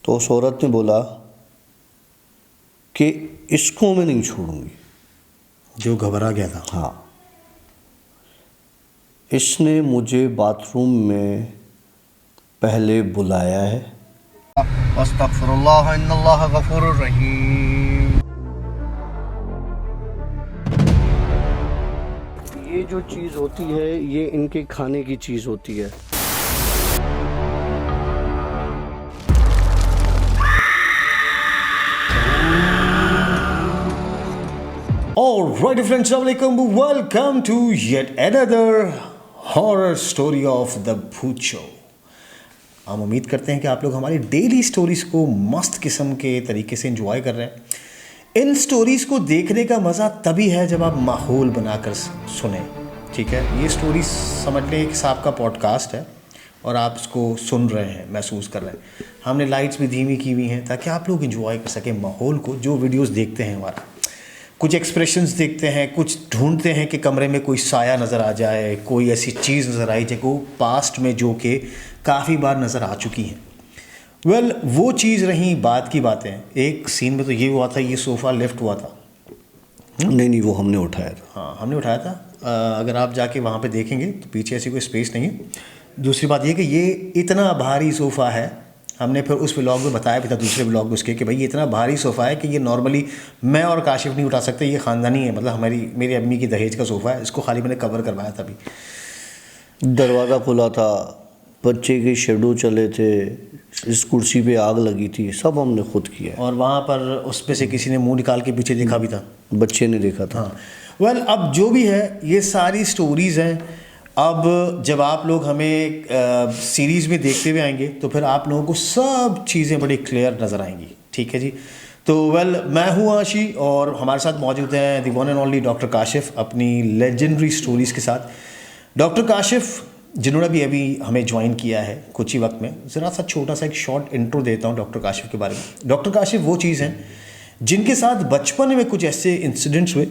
तो उस औरत ने बोला कि इसको मैं नहीं छोड़ूंगी। जो घबरा गया था। हाँ, इसने मुझे बाथरूम में पहले बुलाया है। अस्तगफिरुल्लाह इन्नल्लाह गफूरुर रहीम। ये जो चीज़ होती है ये इनके खाने की चीज़ होती है। Alright friends, assalamualaikum, welcome to yet another horror story of the भूत शो। हम उम्मीद करते हैं कि आप लोग हमारी डेली स्टोरीज़ को मस्त किस्म के तरीके से एंजॉय कर रहे हैं। इन स्टोरीज़ को देखने का मज़ा तभी है जब आप माहौल बनाकर सुने, ठीक है। ये स्टोरी समझ लें एक हिसाब का पॉडकास्ट है और आप इसको सुन रहे हैं, महसूस कर रहे हैं। हमने लाइट्स भी धीमी की हुई हैं ताकि आप लोग एंजॉय कर सकें माहौल को। जो वीडियोस देखते हैं हमारा, कुछ एक्सप्रेशंस देखते हैं, कुछ ढूंढते हैं कि कमरे में कोई साया नज़र आ जाए, कोई ऐसी चीज़ नज़र आई जो पास्ट में जो कि काफ़ी बार नज़र आ चुकी हैं। वेल, वो चीज़ रही बात की बातें। एक सीन में तो ये हुआ था, ये सोफ़ा लिफ्ट हुआ था। नहीं, वो हमने उठाया था। हाँ, हमने उठाया था। अगर आप जाके वहाँ पे देखेंगे तो पीछे ऐसी कोई स्पेस नहीं है। दूसरी बात ये कि ये इतना भारी सोफ़ा है, हमने फिर उस व्लॉग में बताया भी था, दूसरे व्लॉग में उसके, कि भाई ये इतना भारी सोफ़ा है कि ये नॉर्मली मैं और काशिफ नहीं उठा सकते। ये ख़ानदानी है, मतलब मेरी अम्मी की दहेज का सोफ़ा है। इसको खाली मैंने कवर करवाया था। अभी दरवाज़ा खुला था, बच्चे के शेडो चले थे, इस कुर्सी पे आग लगी थी, सब हमने खुद किया। और वहाँ पर उस पे से किसी ने मुंह निकाल के पीछे देखा भी था, बच्चे ने देखा था। हाँ। वेल, अब जो भी है ये सारी स्टोरीज़ हैं। अब जब आप लोग हमें सीरीज़ में देखते हुए आएंगे तो फिर आप लोगों को सब चीज़ें बड़ी क्लियर नज़र आएंगी, ठीक है जी। तो वेल, मैं हूँ आशी और हमारे साथ मौजूद हैं the one and only doctor Kashif अपनी लेजेंडरी स्टोरीज़ के साथ। डॉक्टर काशिफ जिन्होंने भी अभी हमें ज्वाइन किया है कुछ ही वक्त में, ज़रा सा छोटा सा एक शॉर्ट इंट्रो देता हूँ डॉक्टर काशिफ के बारे में। डॉक्टर काशिफ वो चीज़ हैं जिनके साथ बचपन में कुछ ऐसे इंसिडेंट्स हुए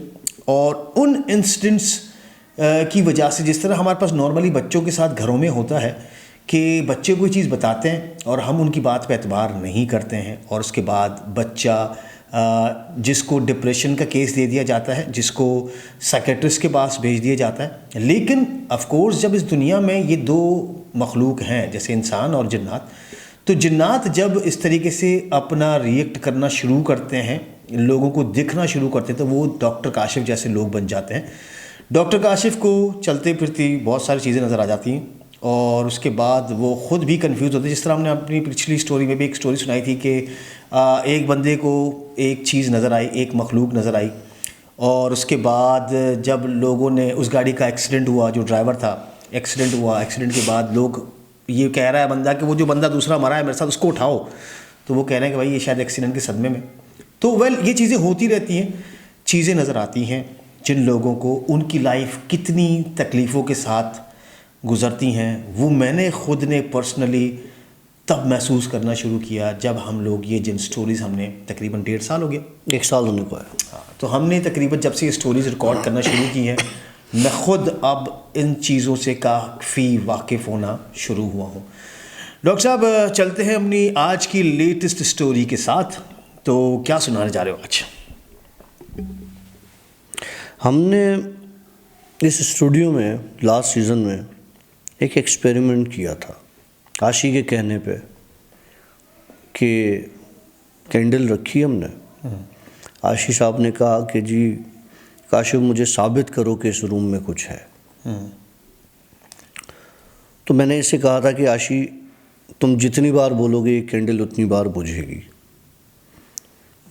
और उन इंसिडेंट्स की वजह से, जिस तरह हमारे पास नॉर्मली बच्चों के साथ घरों में होता है कि बच्चे कोई चीज़ बताते हैं और हम उनकी बात पे एतबार नहीं करते हैं, और उसके बाद बच्चा जिसको डिप्रेशन का केस दे दिया जाता है, जिसको साइकेट्रिस्ट के पास भेज दिया जाता है। लेकिन ऑफ कोर्स जब इस दुनिया में ये दो मखलूक हैं, जैसे इंसान और जिन्नात, तो जिन्नात जब इस तरीके से अपना रिएक्ट करना शुरू करते हैं, लोगों को दिखना शुरू करते हैं, तो वो डॉक्टर काशिफ जैसे लोग बन जाते हैं। डॉक्टर काशिफ को चलते फिरती बहुत सारी चीज़ें नज़र आ जाती हैं और उसके बाद वो ख़ुद भी कंफ्यूज होते हैं। जिस तरह हमने अपनी पिछली स्टोरी में भी एक स्टोरी सुनाई थी कि एक बंदे को एक चीज़ नज़र आई, एक मखलूक नज़र आई, और उसके बाद जब लोगों ने, उस गाड़ी का एक्सीडेंट हुआ, जो ड्राइवर था, एक्सीडेंट हुआ, एक्सीडेंट के बाद लोग, ये कह रहा है बंदा कि वो जो बंदा दूसरा मरा है मेरे साथ, उसको उठाओ, तो वो कह रहे हैं कि भाई ये शायद एक्सीडेंट के सदमे में। तो वेल, ये चीज़ें होती रहती हैं, चीज़ें नज़र आती हैं जिन लोगों को उनकी लाइफ कितनी तकलीफ़ों के साथ गुज़रती हैं, वो मैंने ख़ुद ने पर्सनली तब महसूस करना शुरू किया जब हम लोग ये जिन स्टोरीज़, हमने तकरीबन 1.5 साल हो गया, 1 साल होने को है। हाँ, तो हमने तकरीबन जब से ये स्टोरीज़ रिकॉर्ड करना शुरू की हैं, मैं ख़ुद अब इन चीज़ों से काफ़ी वाकिफ़ होना शुरू हुआ हूँ। डॉक्टर साहब, चलते हैं अपनी आज की लेटेस्ट स्टोरी के साथ। तो क्या सुनाने जा रहे हो आज? हमने इस स्टूडियो में लास्ट सीज़न में एक एक्सपेरिमेंट किया था आशी के कहने पे कि कैंडल रखी हमने। आशी साहब ने कहा कि जी काशिफ, मुझे साबित करो कि इस रूम में कुछ है। तो मैंने इसे कहा था कि आशी, तुम जितनी बार बोलोगे ये कैंडल उतनी बार बुझेगी।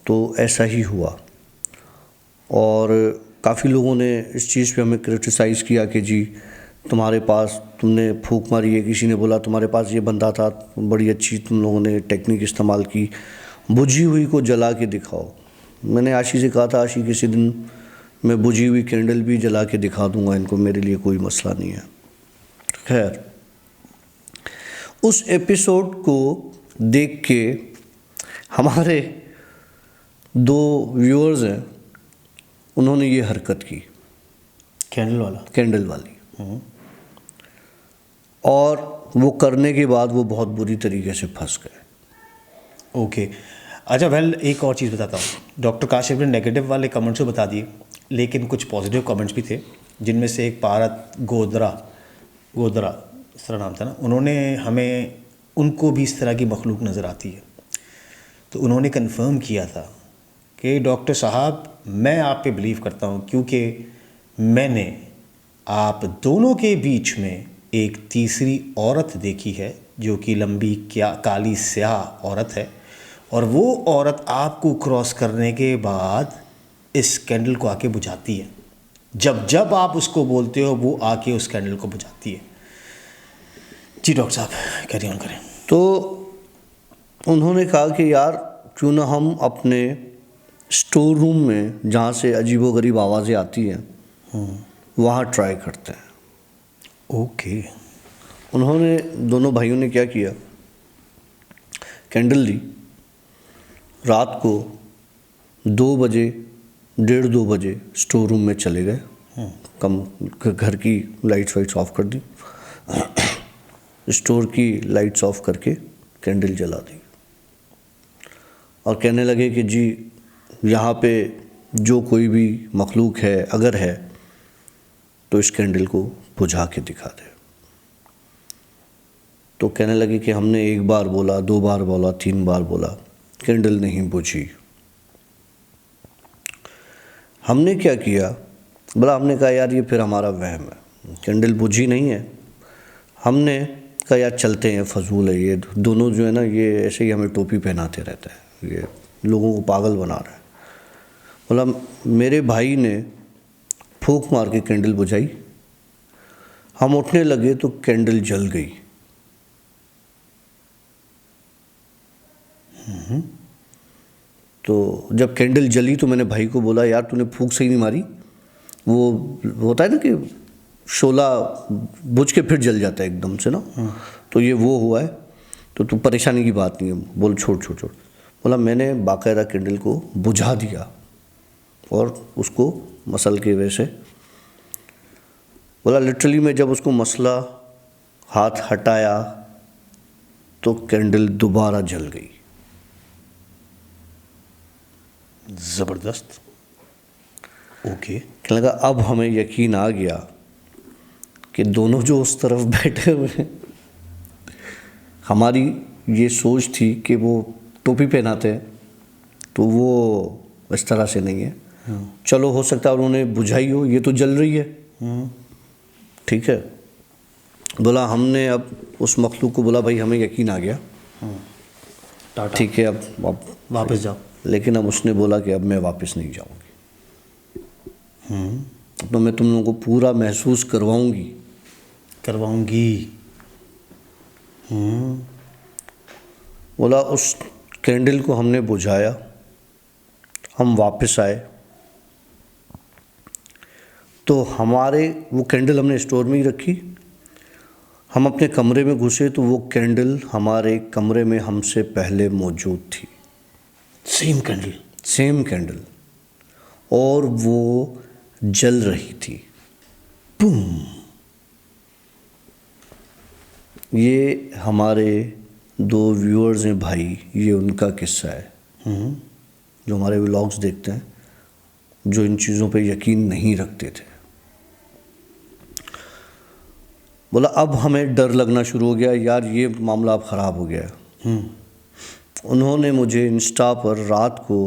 तो ऐसा ही हुआ और काफ़ी लोगों ने इस चीज़ पे हमें क्रिटिसाइज़ किया कि जी तुम्हारे पास, तुमने फूंक मारी है, किसी ने बोला तुम्हारे पास ये बंदा था, बड़ी अच्छी तुम लोगों ने टेक्निक इस्तेमाल की, बुझी हुई को जला के दिखाओ। मैंने आशी से कहा था, आशी किसी दिन मैं बुझी हुई कैंडल भी जला के दिखा दूंगा इनको, मेरे लिए कोई मसला नहीं है। खैर, उस एपिसोड को देख के हमारे 2 व्यूअर्स हैं, उन्होंने ये हरकत की, कैंडल वाली। और वो करने के बाद वो बहुत बुरी तरीके से फंस गए। ओके। अच्छा वेल, एक और चीज़ बताता हूँ। डॉक्टर काशिफ ने नेगेटिव वाले कमेंट्स तो बता दिए, लेकिन कुछ पॉजिटिव कमेंट्स भी थे, जिनमें से एक पारत गोदरा गोदरा इस तरह नाम था ना, उन्होंने हमें, उनको भी इस तरह की मखलूक नज़र आती है। तो उन्होंने कंफर्म किया था कि डॉक्टर साहब मैं आप पे बिलीव करता हूँ, क्योंकि मैंने आप दोनों के बीच में एक तीसरी औरत देखी है, जो कि लंबी क्या काली स्याह औरत है, और वो औरत आपको क्रॉस करने के बाद इस कैंडल को आके बुझाती है। जब जब आप उसको बोलते हो वो आके उस कैंडल को बुझाती है। जी डॉक्टर साहब कैरी ऑन करें। तो उन्होंने कहा कि यार क्यों ना हम अपने स्टोर रूम में जहाँ से अजीबोगरीब आवाज़ें आती हैं वहाँ ट्राई करते हैं। ओके। उन्होंने, दोनों भाइयों ने क्या किया, कैंडल ली, रात को 2 बजे 1:30-2 बजे स्टोर रूम में चले गए, कम घर की लाइट्स वाइट्स ऑफ कर दी, स्टोर की लाइट्स ऑफ करके कैंडल जला दी और कहने लगे कि जी यहाँ पे जो कोई भी मखलूक है अगर है तो इस कैंडल को बुझा के दिखा दे। तो कहने लगे कि हमने 1 बार बोला, 2 बार बोला, 3 बार बोला, कैंडल नहीं बुझी। हमने क्या किया, बोला, हमने कहा यार ये फिर हमारा वहम है, कैंडल बुझी नहीं है। हमने कहा यार चलते हैं, फजूल है ये दोनों जो है ना, ये ऐसे ही हमें टोपी पहनाते रहता है, ये लोगों को पागल बना रहा है। बोला मेरे भाई ने फूंक मार के कैंडल बुझाई, हम उठने लगे तो कैंडल जल गई। तो जब कैंडल जली तो मैंने भाई को बोला यार तूने फूंक सही नहीं मारी, वो होता है ना कि शोला बुझ के फिर जल जाता है एकदम से ना, तो ये वो हुआ है, तो तू परेशानी की बात नहीं है। बोल छोड़ छोड़ छोड़। बोला मैंने बाकायदा कैंडल को बुझा दिया और उसको मसल के वैसे, बोला लिटरली मैं जब उसको मसला, हाथ हटाया तो कैंडल दोबारा जल गई। ज़बरदस्त। ओके। कहने लगा अब हमें यकीन आ गया कि दोनों जो उस तरफ बैठे हुए हैं, हमारी ये सोच थी कि वो टोपी पहनाते हैं तो वो इस तरह से नहीं है। चलो हो सकता है उन्होंने बुझाई हो, ये तो जल रही है, ठीक है। बोला हमने अब उस मखलूक को बोला भाई हमें यकीन आ गया, ठीक है अब वापस जाओ। लेकिन अब उसने बोला कि अब मैं वापस नहीं जाऊंगी, तो मैं तुम लोगों को पूरा महसूस करवाऊंगी। बोला उस कैंडल को हमने बुझाया, हम वापस आए तो हमारे वो कैंडल हमने स्टोर में ही रखी, हम अपने कमरे में घुसे तो वो कैंडल हमारे कमरे में हमसे पहले मौजूद थी। सेम कैंडल और वो जल रही थी। बूम। ये हमारे 2 व्यूअर्स हैं भाई, ये उनका किस्सा है जो हमारे व्लॉग्स देखते हैं, जो इन चीज़ों पे यकीन नहीं रखते थे। बोला अब हमें डर लगना शुरू हो गया, यार ये मामला अब ख़राब हो गया। उन्होंने मुझे इंस्टा पर रात को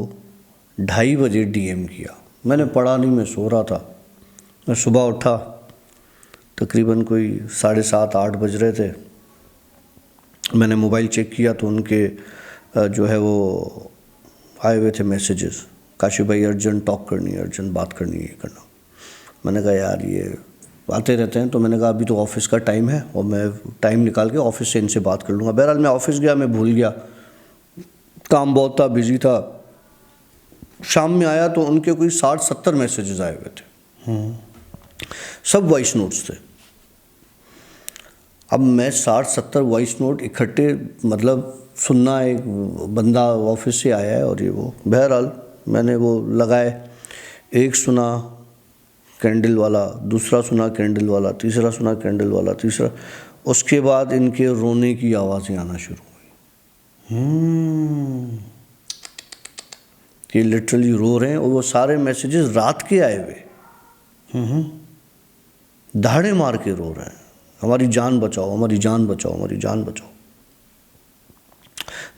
2:30 बजे DM किया। मैंने पढ़ा नहीं, मैं सो रहा था। मैं सुबह उठा, तकरीबन कोई 7:30-8 बज रहे थे। मैंने मोबाइल चेक किया तो उनके जो है वो आए हुए थे मैसेजेस, काशिफ भाई अर्जेंट टॉक करनी है, अर्जेंट बात करनी है, ये करना। मैंने कहा यार ये आते रहते हैं, तो मैंने कहा अभी तो ऑफिस का टाइम है और मैं टाइम निकाल के ऑफिस से इनसे बात कर लूँगा। बहरहाल मैं ऑफिस गया, मैं भूल गया, काम बहुत था, बिजी था। शाम में आया तो उनके कोई 60-70 मैसेजेस आए हुए थे, सब वॉइस नोट्स थे। अब मैं 60-70 वॉइस नोट इकट्ठे मतलब सुनना, एक बंदा ऑफिस से आया है और ये वो। बहरहाल मैंने वो लगाए, एक सुना कैंडल वाला, दूसरा सुना कैंडल वाला, तीसरा सुना कैंडल वाला, तीसरा। उसके बाद इनके रोने की आवाज़ें आना शुरू हुई। कि लिटरली रो रहे हैं, और वो सारे मैसेजेस रात के आए हुए, दहाड़े मार के रो रहे हैं, हमारी जान बचाओ, हमारी जान बचाओ, हमारी जान बचाओ।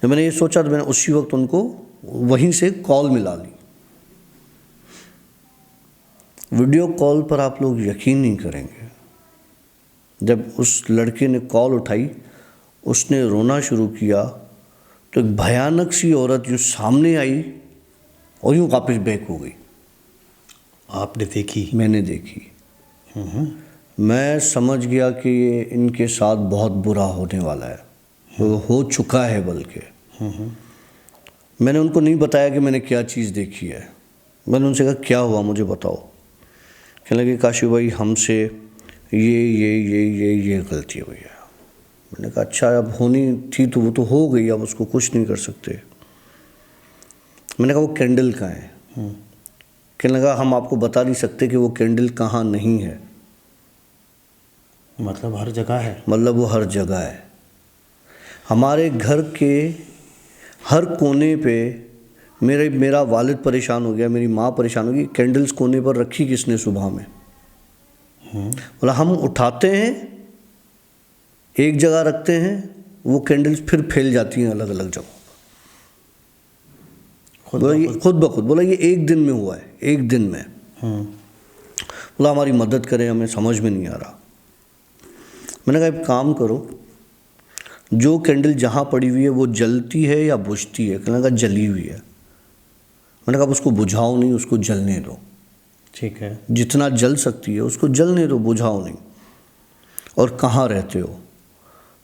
जब मैंने ये सोचा तो मैंने उसी वक्त उनको वहीं से कॉल मिला ली। वीडियो कॉल पर आप लोग यकीन नहीं करेंगे, जब उस लड़के ने कॉल उठाई, उसने रोना शुरू किया, तो एक भयानक सी औरत यूँ सामने आई और यूँ वापस बैक हो गई। आपने देखी? मैंने देखी। मैं समझ गया कि ये इनके साथ बहुत बुरा होने वाला है, वो हो चुका है बल्कि। मैंने उनको नहीं बताया कि मैंने क्या चीज़ देखी है। मैंने उनसे कहा क्या हुआ मुझे बताओ। कहने लगे काशी भाई हमसे ये गलती हो गई है। मैंने कहा अच्छा, अब होनी थी तो वो तो हो गई, अब उसको कुछ नहीं कर सकते। मैंने कहा वो कैंडल कहाँ है? कहने लगा हम आपको बता नहीं सकते कि वो कैंडल कहाँ नहीं है। मतलब हर जगह है? मतलब वो हर जगह है, हमारे घर के हर कोने पे। मेरा वालिद परेशान हो गया, मेरी माँ परेशान हो गई, कैंडल्स कोने पर रखी किसने सुबह में? बोला हम उठाते हैं, एक जगह रखते हैं, वो कैंडल्स फिर फैल जाती हैं अलग अलग जगहों। खुद ब खुद। बोला ये एक दिन में हुआ है, एक दिन में। बोला हमारी मदद करें, हमें समझ में नहीं आ रहा। मैंने कहा एक काम करो, जो कैंडल जहाँ पड़ी हुई है वो जलती है या बुझती है? कहने लगा जली हुई है। मैंने कहा उसको बुझाओ नहीं, उसको जलने दो। ठीक है। जितना जल सकती है उसको जलने दो, बुझाओ नहीं। और कहाँ रहते हो?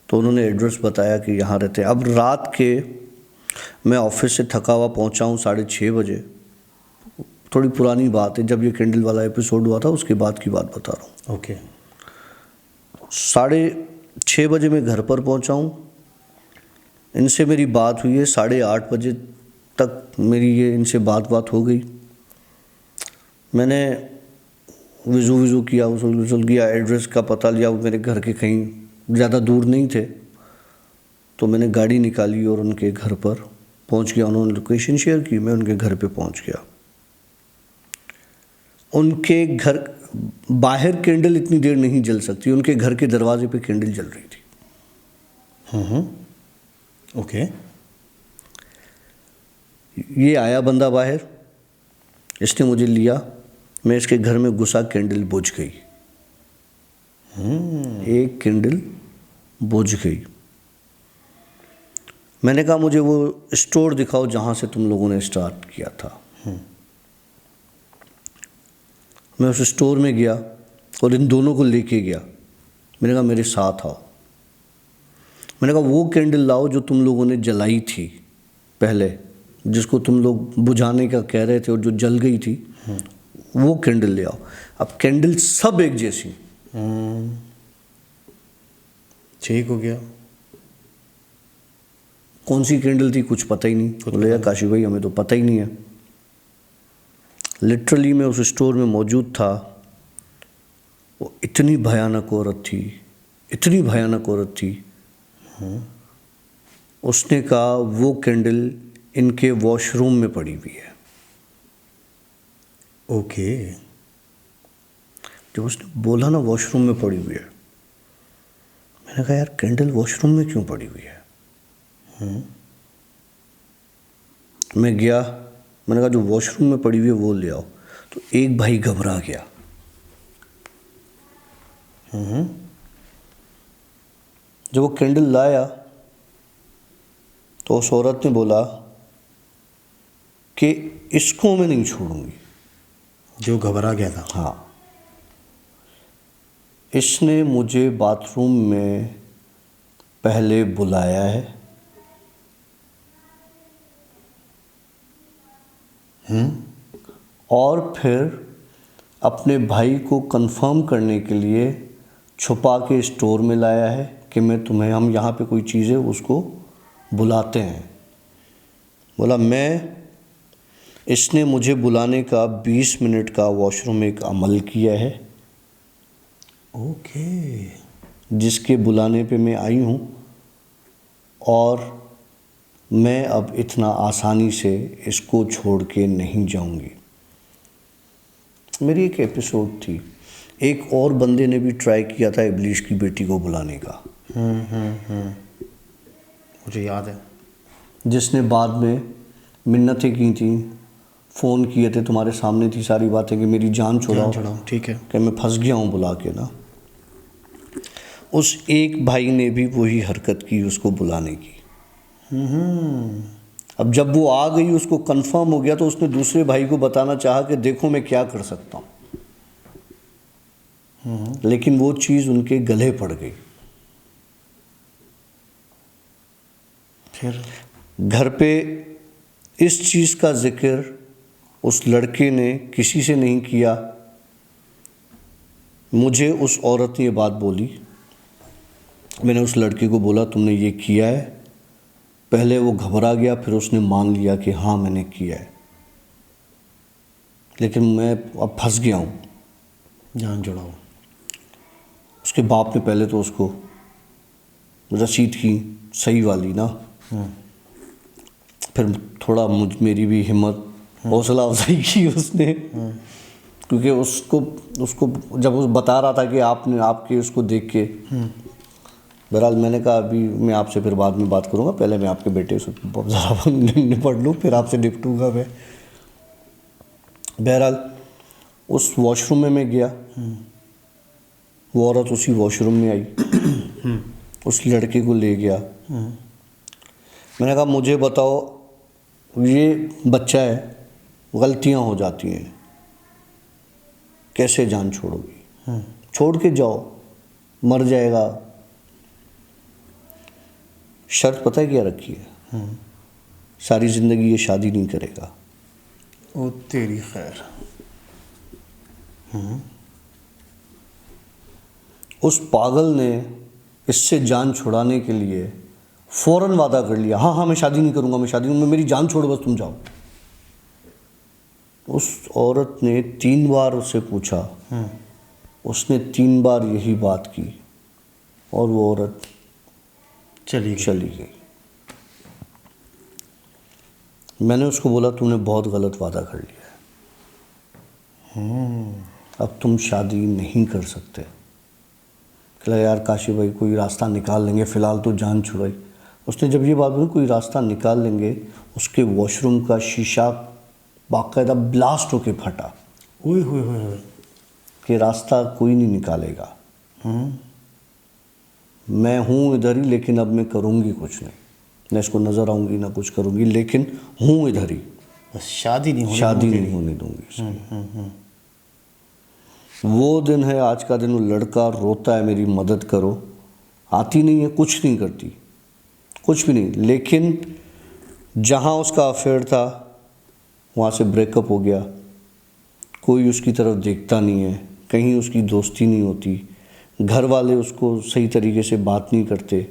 तो उन्होंने एड्रेस बताया कि यहाँ रहते हैं। अब रात के मैं ऑफिस से थका हुआ पहुँचा हूँ 6:30 बजे। थोड़ी पुरानी बात है, जब ये कैंडल वाला एपिसोड हुआ था उसके बाद की बात बता रहा हूँ। ओके। 6:30 बजे मैं घर पर पहुँचा हूँ। इनसे मेरी बात हुई है 8:30 बजे तक, मेरी ये इनसे बात हो गई। मैंने वज़ू किया, उसल किया, एड्रेस का पता लिया, वो मेरे घर के कहीं ज़्यादा दूर नहीं थे। तो मैंने गाड़ी निकाली और उनके घर पर पहुंच गया। उन्होंने लोकेशन शेयर की, मैं उनके घर पे पहुंच गया। उनके घर बाहर कैंडल इतनी देर नहीं जल सकती, उनके घर के दरवाजे पे कैंडल जल रही थी। ओके। ये आया बंदा बाहर, इसने मुझे लिया, मैं इसके घर में घुसा, कैंडल बुझ गई। एक कैंडल बुझ गई। मैंने कहा मुझे वो स्टोर दिखाओ जहाँ से तुम लोगों ने स्टार्ट किया था। मैं उस स्टोर में गया और इन दोनों को लेके गया। मैंने कहा मेरे साथ आओ। मैंने कहा वो कैंडल लाओ जो तुम लोगों ने जलाई थी पहले, जिसको तुम लोग बुझाने का कह रहे थे और जो जल गई थी, वो कैंडल ले आओ। अब कैंडल सब एक जैसी। ठीक हो गया। कौन सी कैंडल थी कुछ पता ही नहीं। बोले यार काशी भाई हमें तो पता ही नहीं है। लिटरली मैं उस स्टोर में मौजूद था। वो इतनी भयानक औरत थी, इतनी भयानक औरत थी। उसने कहा वो कैंडल इनके वॉशरूम में पड़ी हुई है। ओके। जब उसने बोला ना वॉशरूम में पड़ी हुई है, मैंने कहा यार कैंडल वॉशरूम में क्यों पड़ी हुई है? मैं गया, मैंने कहा जो वॉशरूम में पड़ी हुई है वो ले आओ। तो एक भाई घबरा गया। जब वो कैंडल लाया तो उस औरत ने बोला कि इसको मैं नहीं छोड़ूंगी। जो घबरा गया था। हाँ, इसने मुझे बाथरूम में पहले बुलाया है, और फिर अपने भाई को कंफर्म करने के लिए छुपा के स्टोर में लाया है कि हम यहाँ पे कोई चीज़ है उसको बुलाते हैं। बोला इसने मुझे बुलाने का 20 मिनट का वॉशरूम में एक अमल किया है। ओके। जिसके बुलाने पे मैं आई हूँ, और मैं अब इतना आसानी से इसको छोड़ के नहीं जाऊंगी। मेरी एक एपिसोड थी, एक और बंदे ने भी ट्राई किया था इब्लीस की बेटी को बुलाने का, मुझे याद है। जिसने बाद में मिन्नतें की थी, फ़ोन किए थे, तुम्हारे सामने थी सारी बातें कि मेरी जान छुड़ाओ, ठीक है। कि मैं फंस गया हूँ बुला के ना। उस एक भाई ने भी वही हरकत की उसको बुलाने की। अब जब वो आ गई, उसको कंफर्म हो गया, तो उसने दूसरे भाई को बताना चाहा कि देखो मैं क्या कर सकता हूँ, लेकिन वो चीज़ उनके गले पड़ गई। फिर घर पे इस चीज़ का जिक्र उस लड़के ने किसी से नहीं किया। मुझे उस औरत ने ये बात बोली, मैंने उस लड़के को बोला तुमने ये किया है। पहले वो घबरा गया, फिर उसने मान लिया कि हाँ मैंने किया है, लेकिन मैं अब फंस गया हूँ। जान छुड़ाओ। उसके बाप ने पहले तो उसको रसीद की सही वाली ना, फिर थोड़ा मेरी भी हिम्मत हौसला अफजाई की उसने, क्योंकि उसको जब वो बता रहा था कि आपके उसको देख के, बहरहाल मैंने कहा अभी मैं आपसे फिर बाद में बात करूँगा, पहले मैं आपके बेटे से ज़रा निपट लूँ, फिर आपसे निपटूँगा मैं। बहरहाल उस वॉशरूम में मैं गया, वो औरत उसी वॉशरूम में आई, उस लड़के को ले गया। मैंने कहा मुझे बताओ, ये बच्चा है, गलतियां हो जाती हैं, कैसे जान छोड़ोगी? छोड़ के जाओ, मर जाएगा। शर्त पता है क्या रखी है? सारी ज़िंदगी ये शादी नहीं करेगा। ओ तेरी खैर। उस पागल ने इससे जान छुड़ाने के लिए फ़ौरन वादा कर लिया, हाँ मैं शादी नहीं करूँगा, मैं शादी नहीं, मेरी जान छोड़ो बस, तुम जाओ। उस औरत ने 3 बार उससे पूछा, उसने 3 बार यही बात की, और वो औरत चली गई। मैंने उसको बोला तूने बहुत गलत वादा कर लिया है, अब तुम शादी नहीं कर सकते। कहला यार काशी भाई कोई रास्ता निकाल लेंगे, फ़िलहाल तो जान छुड़ाई। उसने जब ये बात बोली कोई रास्ता निकाल लेंगे, उसके वॉशरूम का शीशा बाकायदा ब्लास्ट होके फटा। ओए होए होए, कि रास्ता कोई नहीं निकालेगा, मैं हूँ इधर ही, लेकिन अब मैं करूँगी कुछ नहीं, ना इसको नज़र आऊँगी ना कुछ करूँगी, लेकिन हूँ इधर ही, बस शादी नहीं होने दूँगी इसकी। वो दिन है आज का दिन, वो लड़का रोता है मेरी मदद करो, आती नहीं है, कुछ नहीं करती, कुछ भी नहीं। लेकिन जहाँ उसका अफेयर था वहाँ से ब्रेकअप हो गया, कोई उसकी तरफ देखता नहीं है, कहीं उसकी दोस्ती नहीं होती, घर वाले उसको सही तरीके से बात नहीं करते,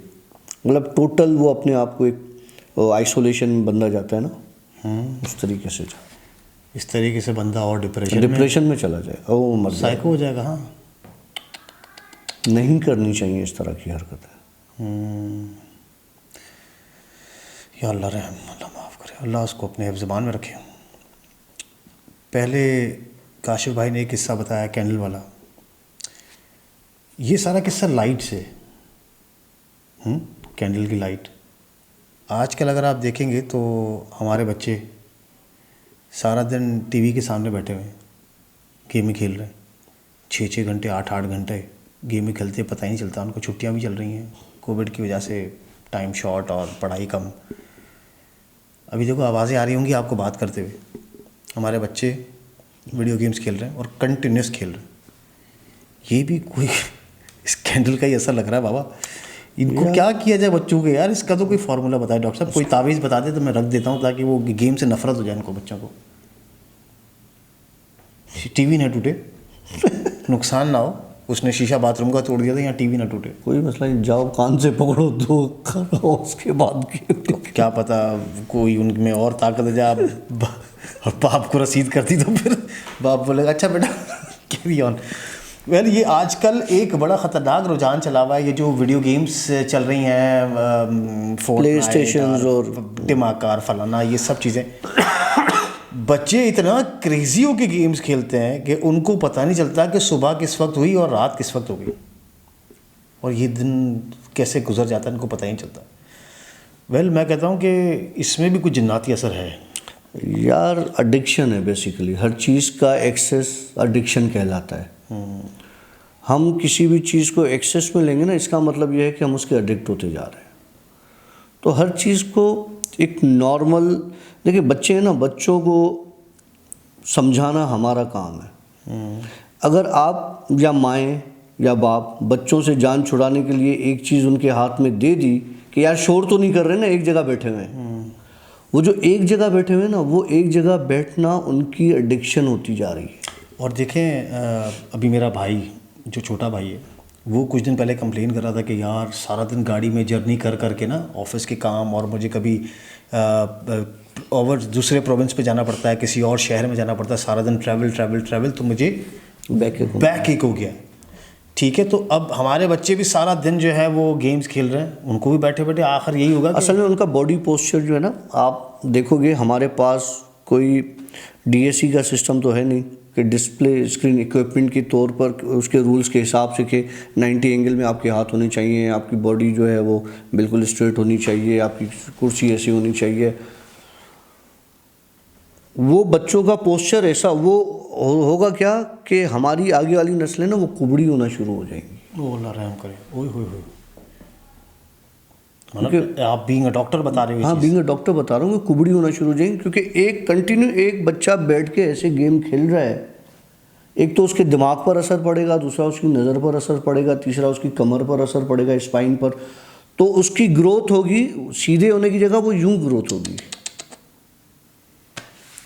मतलब टोटल वो अपने आप को एक आइसोलेशन में बंदा जाता है ना, उस तरीके से इस तरीके से बंदा और डिप्रेशन में चला जाए, ओ मर जाए, साइको हो जाएगा। हाँ, नहीं करनी चाहिए इस तरह की हरकतें। या अल्लाह रहम, अल्लाह माफ़ करे, अल्लाह उसको अपने हिफ्ज़-ए-ज़बान में रखे। पहले काशिफ भाई ने एक किस्सा बताया कैंडल वाला, ये सारा किस्सा लाइट से, कैंडल की लाइट। आजकल अगर आप देखेंगे तो हमारे बच्चे सारा दिन टीवी के सामने बैठे हुए हैं, गेम ही खेल रहे हैं, 6-6 घंटे 8-8 घंटे गेम ही खेलते, पता ही नहीं चलता। उनको छुट्टियां भी चल रही हैं कोविड की वजह से, टाइम शॉर्ट और पढ़ाई कम। अभी देखो आवाज़ें आ रही होंगी आपको बात करते हुए, हमारे बच्चे वीडियो गेम्स खेल रहे हैं और कंटिन्यूस खेल रहे हैं। ये भी कोई इस कैंडल का ही असर लग रहा है बाबा। इनको क्या किया जाए बच्चों के यार, इसका तो कोई फार्मूला बताए डॉक्टर साहब, कोई तावीज़ बता दे तो मैं रख देता हूँ, ताकि वो गेम से नफरत हो जाए इनको बच्चों को। टीवी ना टूटे, नुकसान ना हो, उसने शीशा बाथरूम का तोड़ दिया था, यहाँ टीवी ना टूटे, कोई मसला नहीं, जाओ कान से पकड़ो दो करो, उसके बाद क्या पता कोई उनमें और ताकत है, जब बाप को रसीद करती तो फिर बाप बोलेगा अच्छा बेटा कैरी ऑन। वेल ये आजकल एक बड़ा ख़तरनाक रुझान चला हुआ है, ये जो वीडियो गेम्स चल रही हैं, PlayStations और टिमाकार फलाना, ये सब चीज़ें बच्चे इतना क्रेजी होके गेम्स खेलते हैं कि उनको पता नहीं चलता कि सुबह किस वक्त हुई और रात किस वक्त हो गई, और ये दिन कैसे गुजर जाता है इनको पता ही नहीं चलता। वेल मैं कहता हूँ कि इसमें भी कुछ जिन्नाती असर है यार। एडिक्शन है बेसिकली, हर चीज़ का एक्सेस एडिक्शन कहलाता है। हम किसी भी चीज़ को एक्सेस में लेंगे ना, इसका मतलब यह है कि हम उसके एडिक्ट होते जा रहे हैं। तो हर चीज़ को एक नॉर्मल, देखिए बच्चे हैं ना, बच्चों को समझाना हमारा काम है। अगर आप या माएँ या बाप बच्चों से जान छुड़ाने के लिए एक चीज़ उनके हाथ में दे दी कि यार शोर तो नहीं कर रहे ना, एक जगह बैठे हुए हैं, वो जो एक जगह बैठे हुए ना, वो एक जगह बैठना उनकी एडिक्शन होती जा रही है। और देखें अभी मेरा भाई जो छोटा भाई है, वो कुछ दिन पहले कंप्लेन कर रहा था कि यार सारा दिन गाड़ी में जर्नी कर करके ना ऑफिस के काम, और मुझे कभी और दूसरे प्रोविंस पे जाना पड़ता है, किसी और शहर में जाना पड़ता है, सारा दिन ट्रैवल, तो मुझे बैक एक हो गया। ठीक है, तो अब हमारे बच्चे भी सारा दिन जो है वो गेम्स खेल रहे हैं, उनको भी बैठे बैठे आखिर यही होगा। असल में उनका बॉडी पोस्चर जो है ना, आप देखोगे हमारे पास कोई DAC का सिस्टम तो है नहीं कि डिस्प्ले स्क्रीन इक्विपमेंट के तौर पर उसके रूल्स के हिसाब से कि 90 एंगल में आपके हाथ होने चाहिए, आपकी बॉडी जो है वो बिल्कुल स्ट्रेट होनी चाहिए, आपकी कुर्सी ऐसी होनी चाहिए। वो बच्चों का पोस्चर ऐसा वो होगा क्या कि हमारी आगे वाली नस्लें ना वो कुबड़ी होना शुरू हो जाएंगी। ओ अल्लाह रहम करे। ओए होए होए, मतलब आप बीइंग अ डॉक्टर बता रहे हो? हाँ, बीइंग अ डॉक्टर बता रहा हूँ कि कुबड़ी होना शुरू हो जाएंगी, क्योंकि एक कंटिन्यू एक बच्चा बैठ के ऐसे गेम खेल रहा है, एक तो उसके दिमाग पर असर पड़ेगा, दूसरा उसकी नज़र पर असर पड़ेगा, तीसरा उसकी कमर पर असर पड़ेगा, स्पाइन पर। तो उसकी ग्रोथ होगी, सीधे होने की जगह वो यूं ग्रोथ होगी,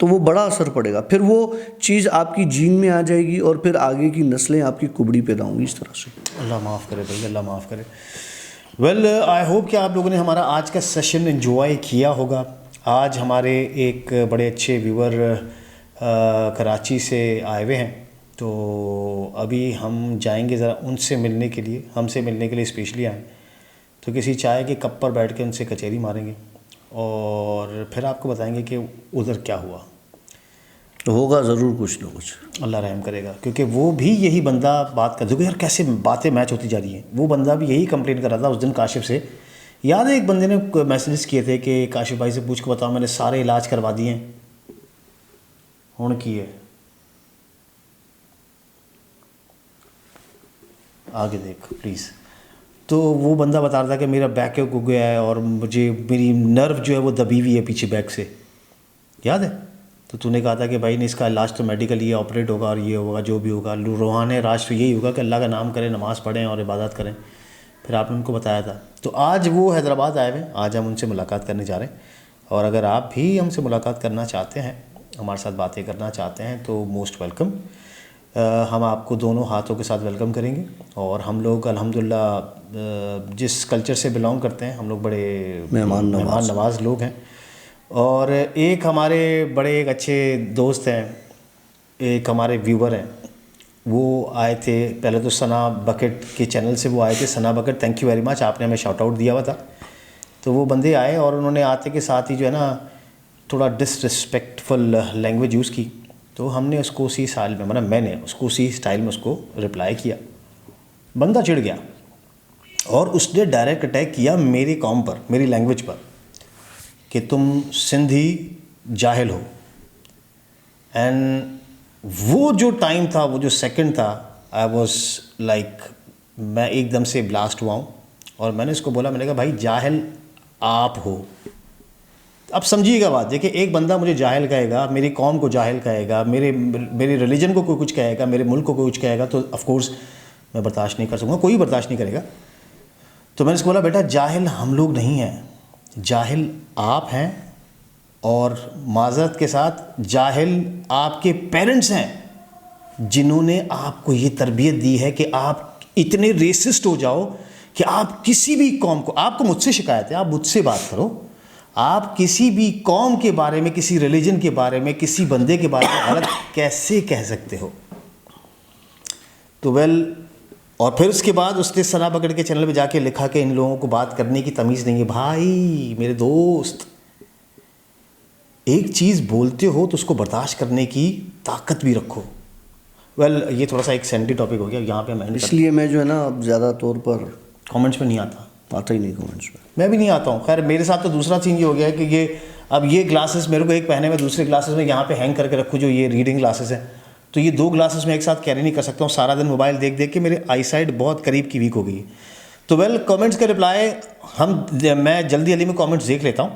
तो वो बड़ा असर पड़ेगा। फिर वो चीज़ आपकी जीन में आ जाएगी और फिर आगे की नस्लें आपकी कुबड़ी पैदा होंगी इस तरह से। अल्लाह माफ़ करे भाई, अल्लाह माफ़ करे। वेल आई होप कि आप लोगों ने हमारा आज का सेशन एंजॉय किया होगा। आज हमारे एक बड़े अच्छे व्यूअर कराची से आए हुए हैं, तो अभी हम जाएंगे ज़रा उनसे मिलने के लिए, हमसे मिलने के लिए स्पेशली आए, तो किसी चाय के कप पर बैठ के उनसे कचहरी मारेंगे और फिर आपको बताएंगे कि उधर क्या हुआ। तो होगा ज़रूर कुछ ना कुछ, अल्लाह रहम करेगा, क्योंकि वो भी यही बंदा बात कर, देखो यार कैसे बातें मैच होती जा रही हैं। वो बंदा भी यही कंप्लेन कर रहा था उस दिन काशिफ से। याद है एक बंदे ने मैसेजेस किए थे कि काशिफ भाई से पूछ के बताओ, मैंने सारे इलाज करवा दिए हैं, हुण की है, आगे देख प्लीज़। तो वो बंदा बता रहा था कि मेरा बैक हो गया है और मुझे मेरी नर्व जो है वो दबी हुई है पीछे बैक से, याद है? तो तूने कहा था कि भाई ने इसका इलाज तो मेडिकल, ये ऑपरेट होगा और ये होगा जो भी होगा, रूहानी राज तो यही होगा कि अल्लाह का नाम करें, नमाज़ पढ़ें और इबादत करें। फिर आपने उनको बताया था। तो आज वो हैदराबाद आए हुए, आज हम उनसे मुलाकात करने जा रहे हैं, और अगर आप भी हमसे मुलाकात करना चाहते हैं, हमारे साथ बातें करना चाहते हैं, तो मोस्ट वेलकम। हम आपको दोनों हाथों के साथ वेलकम करेंगे। और हम लोग अल्हम्दुलिल्लाह जिस कल्चर से बिलोंग करते हैं, हम लोग बड़े मेहमान नवाज लोग हैं। और एक हमारे बड़े एक अच्छे दोस्त हैं, एक हमारे व्यूवर हैं, वो आए थे पहले तो सना बकेट के चैनल से वो आए थे। सना बकेट, थैंक यू वेरी मच, आपने हमें शाउट आउट दिया हुआ था। तो वो बंदे आए और उन्होंने आते के साथ ही जो है ना थोड़ा डिसरिस्पेक्टफुल लैंग्वेज यूज़ की, तो हमने उसको उसी स्टाइल में, मतलब मैंने उसको उसी स्टाइल में उसको रिप्लाई किया। बंदा चिढ़ गया और उसने डायरेक्ट अटैक किया मेरी कौम पर, मेरी लैंग्वेज पर, कि तुम सिंधी जाहिल हो। एंड वो जो टाइम था, वो जो सेकंड था, आई वॉज लाइक, मैं एकदम से ब्लास्ट हुआ हूँ। और मैंने उसको बोला, मैंने कहा भाई जाहिल आप हो। अब समझिएगा बात, देखिए एक बंदा मुझे जाहिल कहेगा, मेरी कौम को जाहिल कहेगा, मेरे रिलीजन को कोई कुछ कहेगा, मेरे मुल्क को कोई कुछ कहेगा, तो ऑफ कोर्स मैं बर्दाश्त नहीं कर सकूँगा, कोई बर्दाश्त नहीं करेगा। तो मैंने उसको बोला, बेटा जाहिल हम लोग नहीं हैं, जाहिल आप हैं, और माज़रत के साथ जाहिल आपके पेरेंट्स हैं जिन्होंने आपको ये तरबियत दी है कि आप इतने रेसिस्ट हो जाओ कि आप किसी भी कौम को, आपको मुझसे शिकायत है, आप मुझसे बात करो, आप किसी भी कौम के बारे में, किसी रिलीजन के बारे में, किसी बंदे के बारे में गलत कैसे कह सकते हो? तो और फिर उसके बाद उसने सना पकड़ के चैनल पे जाके लिखा कि इन लोगों को बात करने की तमीज़ नहीं है। भाई मेरे दोस्त, एक चीज़ बोलते हो तो उसको बर्दाश्त करने की ताकत भी रखो। ये थोड़ा सा एक सेंसिटिव टॉपिक हो गया यहाँ पे, मैं इसलिए मैं जो है ना अब ज़्यादा तौर पर कमेंट्स में नहीं आता ही नहीं कमेंट्स में। मैं भी नहीं आता हूँ। खैर मेरे साथ तो दूसरा सीन ये हो गया है कि ये ग्लासेस मेरे को एक पहने में, दूसरे ग्लासेस में यहाँ पे हैंग करके रखूँ, जो ये रीडिंग ग्लासेस है, तो ये 2 ग्लासेस में एक साथ कैरी नहीं कर सकता हूँ। सारा दिन मोबाइल देख देख के मेरे आई साइड बहुत करीब की वीक हो गई। तो कमेंट्स का रिप्लाई मैं जल्दी जल्दी में कमेंट्स देख लेता हूँ।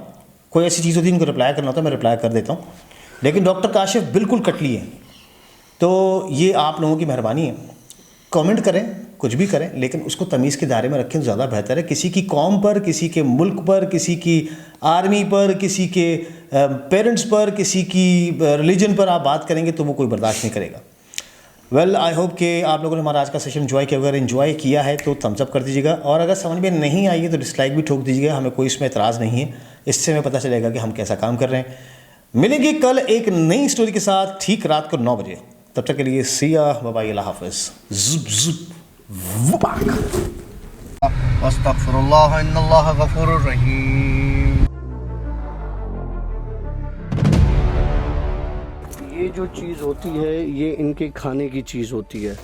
कोई ऐसी चीज़ होती है उनको रिप्लाई करना होता है, मैं रिप्लाई कर देता हूँ। लेकिन डॉक्टर काशिफ बिल्कुल कटली है। तो ये आप लोगों की मेहरबानी है, कमेंट करें, कुछ भी करें, लेकिन उसको तमीज़ के दायरे में रखें तो ज़्यादा बेहतर है। किसी की कौम पर, किसी के मुल्क पर, किसी की आर्मी पर, किसी के पेरेंट्स पर, किसी की रिलीजन पर आप बात करेंगे तो वो कोई बर्दाश्त नहीं करेगा। आई होप कि आप लोगों ने हमारा आज का सेशन एंजॉय किया। अगर एंजॉय किया है तो थम्स अप कर दीजिएगा, और अगर समझ में नहीं आई है तो डिसलाइक भी ठोक दीजिएगा। हमें कोई इसमें एतराज़ नहीं है, इससे हमें पता चलेगा कि हम कैसा काम कर रहे हैं। मिलेंगे कल एक नई स्टोरी के साथ ठीक रात को 9 बजे। तब तक के लिए सी या बाय, अल्लाह हाफ़िज़। अस्तगफिरुल्लाह इन्नल्लाह गफूरुर रहीम। ये जो चीज़ होती है ये इनके खाने की चीज़ होती है।